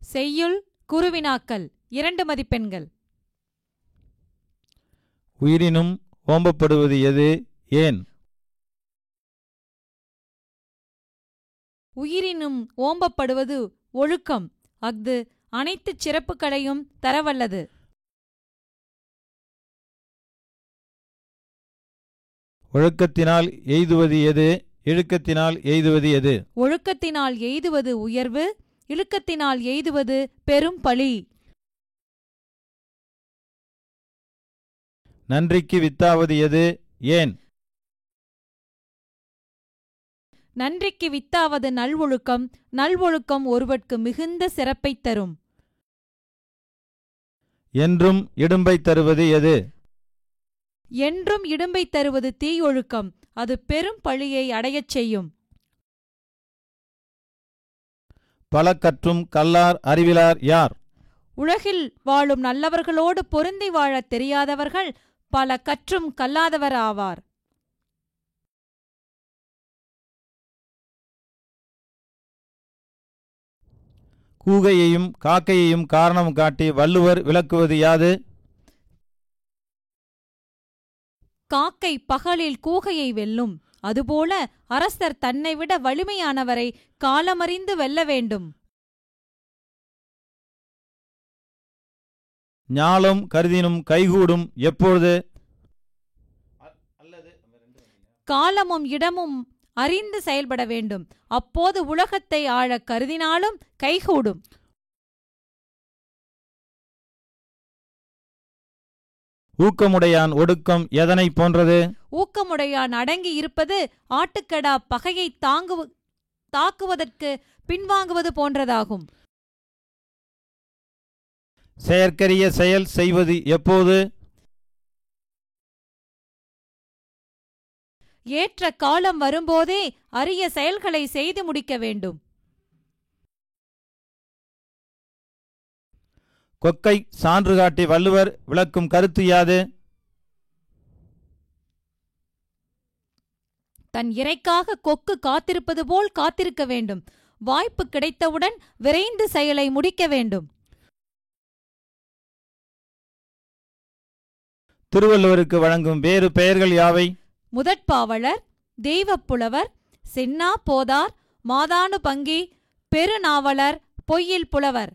செய்யுள் குருவினாக்கள் 2 மதிப்பெண்கள். உயிரினும் ஓம்பப்படுவது எது, ஏன்? உயிரினும் ஓம்பப்படுவது ஒழுக்கம். அஃது அனைத்து சிறப்புகளையும் தரவல்லது. ஒழுக்கத்தினால் எய்துவது எது, இழுக்கத்தினால் எய்துவது எது? ஒழுக்கத்தினால் எய்துவது உயர்வு, இழுக்கத்தினால் எய்துவது பெரும் பழி. நன்றிக்கு வித்தாவது எது, ஏன்? நன்றிக்கு வித்தாவது நல்வொழுக்கம். நல்வொழுக்கம் ஒருவர்க்கு மிகுந்த சிறப்பைத் தரும். என்றும் இடும்பை தருவது எது? என்றும் இடும்பை தருவது தீயொழுக்கம். அது பெரும் பழியை அடையச் செய்யும். பல கற்றும் கல்லார் அறிவிலார் யார்? உலகில் வாழும் நல்லவர்களோடு பொருந்தி வாழத் தெரியாதவர்கள் பல கற்றும் கல்லாதவர் ஆவார். கூகையையும் காக்கையையும் காரணம் காட்டி வள்ளுவர் விளக்குவது யாது? காக்கை பகலில் கூகையை வெல்லும். அதுபோல அரசர் தன்னை விட வலிமையானவரை காலமறிந்து வெல்ல வேண்டும். ஞாலம் கருதினும் கைகூடும் எப்பொழுது? காலமும் இடமும் அறிந்து செயல்பட வேண்டும். அப்போது உலகத்தை ஆழக் கருதினாலும் கைகூடும். ஊக்கமுடையான் ஒடுக்கம் எதனை போன்றது? ஊக்கமுடையான் அடங்கி இருப்பது ஆட்டுக்கடா பகையை தாக்குவதற்கு பின்வாங்குவது போன்றதாகும். செயற்கரிய செயல் செய்வது எப்போது? ஏற்ற காலம் வரும்போதே அரிய செயல்களை செய்து முடிக்க வேண்டும். கொக்கை சான்று காட்டி வள்ளுவர் விளக்கும் கருத்து யாது? தன் இறைக்காக கொக்கு காத்திருப்பது போல் காத்திருக்க வேண்டும். வாய்ப்பு கிடைத்தவுடன் விரைந்து செயலை முடிக்க வேண்டும். திருவள்ளுவருக்கு வழங்கும் வேறு பெயர்கள் யாவை? முதற்பாவலர், தெய்வப்புலவர், சென்னா போதார், மாதானு பங்கி, பெருநாவலர், பொய்யில் புலவர்.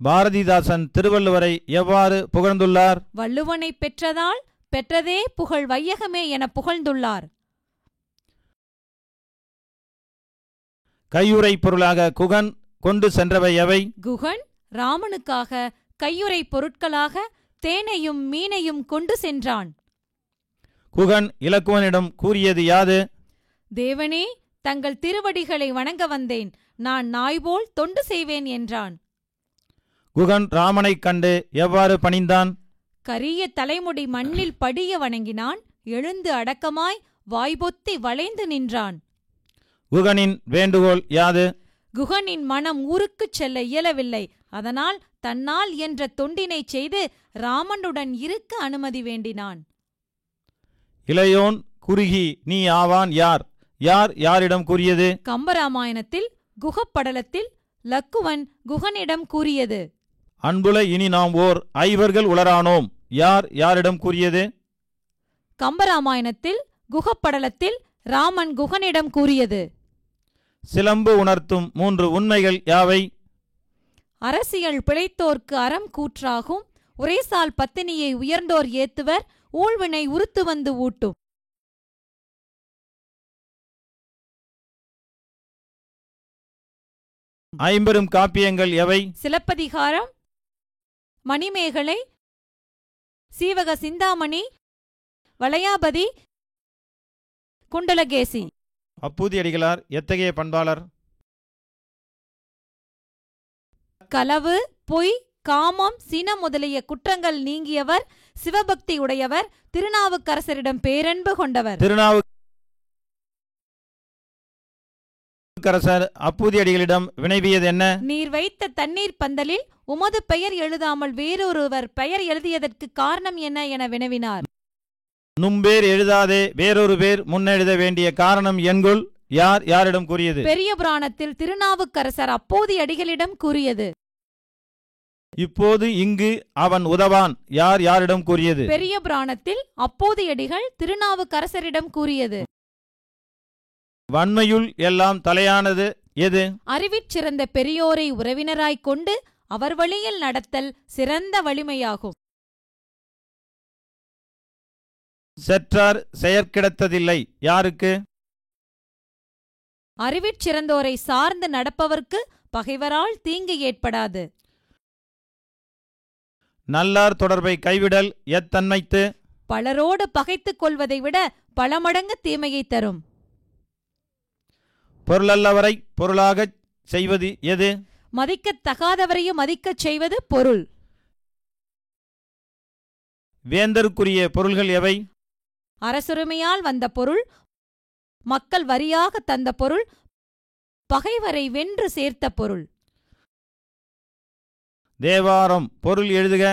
பாரதிதாசன் திருவள்ளுவரை எவ்வாறு புகழ்ந்துள்ளார்? வள்ளுவனை பெற்றதால் பெற்றதே புகழ் வையகமே என புகழ்ந்துள்ளார். கையுறை பொருளாக குகன் கொண்டு சென்றவை எவை? குகன் ராமனுக்காக கையுறை பொருட்களாக தேனையும் மீனையும் கொண்டு சென்றான். குகன் இலக்குவனிடம் கூறியது யாது? தேவனே, தங்கள் திருவடிகளை வணங்க வந்தேன். நான் நாய்போல் தொண்டு செய்வேன் என்றான். குகன் ராமனைக் கண்டு எவ்வாறு பணிந்தான்? கரிய தலைமுடி மண்ணில் படிய வணங்கினான். எழுந்து அடக்கமாய் வாய்பொத்தி வளைந்து நின்றான். குகனின் வேண்டுகோள் யாது? குகனின் மனம் ஊருக்குச் செல்ல இயலவில்லை. அதனால் தன்னால் என்ற தொண்டினைச் செய்து ராமனுடன் இருக்க அனுமதி வேண்டினான். இளையோன் குறுகி நீ ஆவான் யார்? யார் யாரிடம் கூறியது? கம்பராமாயணத்தில் குகப்படலத்தில் லக்குவன் குகனிடம் கூறியது. அன்புல இனி நாம் ஓர் ஐவர்கள் உளரானோம். யார் யாரிடம் கூறியது? கம்பராமாயணத்தில் குகப்படலத்தில் ராமன் குகனிடம் கூறியது. சிலம்பு உணர்த்தும் 3 உண்மைகள் யாவை? அரசியல் பிழைத்தோர்க்கு அறம் கூற்றாகும். உரைசால் பத்தினியை உயர்ந்தோர் ஏத்துவர். ஊழ்வினை உறுத்து வந்து ஊட்டும். ஐம்பெரும் காப்பியங்கள் எவை? சிலப்பதிகாரம், மணிமேகலை, சீவக சிந்தாமணி, வளையாபதி, குண்டலகேசி. அப்பூதியடிகளார் எத்தகைய பண்பாளர்? களவு, பொய், காமம், சினம் முதலிய குற்றங்கள் நீங்கியவர். சிவபக்தி உடையவர். திருநாவுக்கரசரிடம் பேரன்பு கொண்டவர். திருநாவுக்கரசர் அப்பூதியடிகளிடம் வினைவியது என்ன? நீர் வைத்த தண்ணீர் பந்தலில் உமது பெயர் எழுதாமல் வேறொருவர் பெயர் எழுதியதற்கு காரணம் என்ன என வினவினார். நும்பேர் எழுதாதே வேறொரு பேர் முன்னெழுத வேண்டிய காரணம் என்கொள் யார் யாரிடம் கூறியது? பெரிய புராணத்தில் திருநாவுக்கரசர் அப்போது அடிகளிடம் கூறியது. இப்போது இங்கு அவன் உதவான் யார் யாரிடம் கூறியது? பெரிய புராணத்தில் அப்போது அடிகள் திருநாவுக்கரசரிடம் கூறியது. வன்மையுள் எல்லாம் தலையானது எது? அறிவிற் சிறந்த பெரியோரை உறவினராய்க் கொண்டு அவர் வழியில் நடத்தல் சிறந்த வலிமையாகும். செற்றார் செயற்கிடத்ததில்லை யாருக்கு? அறிவிற் சிறந்தோரை சார்ந்து நடப்பவர்க்கு பகைவரால் தீங்கு ஏற்படாது. நல்லார் தொடர்பை கைவிடல் எத்தன்மைத்து? பலரோடு பகைத்துக் கொள்வதை விட பல மடங்கு தீமையை தரும். பொருளல்லவரை பொருளாகச் செய்வது எது? மதிக்கத் தகாதவரையும் மதிக்கச் செய்வது பொருள். வேந்தருக்குரிய பொருள்கள் எவை? அரசுரிமையால் வந்த பொருள், மக்கள் வரியாக தந்த பொருள், பகைவரை வென்று சேர்த்த பொருள். தேவாரம் பொருள் எழுதுக.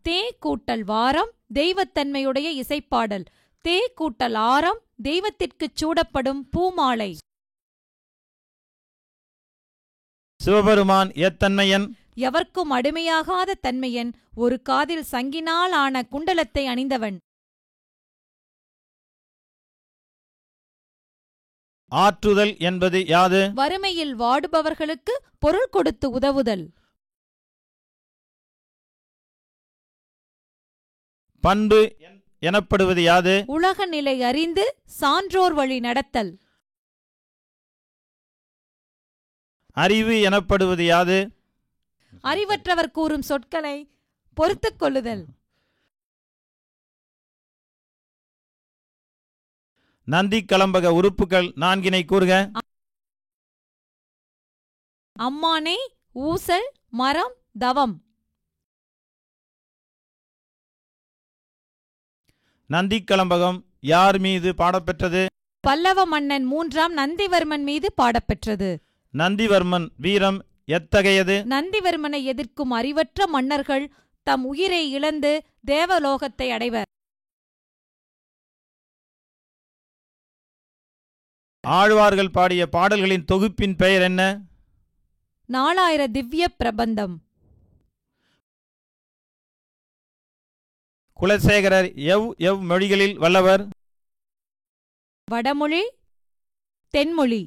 தே கூட்டல் வாரம் தெய்வத்தன்மையுடைய இசைப்பாடல். தே கூட்டல் ஆரம் தெய்வத்திற்குச் சூடப்படும் பூமாலை. சிவபெருமான் எத்தன்மையன்? எவர்க்கும் அடிமையாகாத தன்மையன், ஒரு காதில் சங்கினால் ஆன குண்டலத்தை அணிந்தவன். ஆற்றுதல் என்பது யாது? வறுமையில் வாடுபவர்களுக்கு பொருள் கொடுத்து உதவுதல். பண்பு எனப்படுவது யாது? உலக நிலை அறிந்து சான்றோர் வழி நடத்தல். அறிவு எனப்படுவது யாது? அறிவற்றவர் கூறும் சொற்களை பொறுத்துக் கொள்ளுதல். நந்தி கலம்பக உறுப்புகள் நான்கினை கூறுக. அம்மானை, ஊசல், மரம், தவம். நந்தி கலம்பகம் யார் மீது பாடப்பெற்றது? பல்லவ மன்னன் 3ஆம் நந்திவர்மன் மீது பாடப்பெற்றது. நந்திவர்மன் வீரம் எத்தகையது? நந்திவர்மனை எதிர்க்கும் அறிவற்ற மன்னர்கள் தம் உயிரை இழந்து தேவலோகத்தை அடைவர். ஆழ்வார்கள் பாடிய பாடல்களின் தொகுப்பின் பெயர் என்ன? 4000 திவ்ய பிரபந்தம். குலசேகரர் எவ் மொழிகளில் வல்லவர்? வடமொழி, தென்மொழி.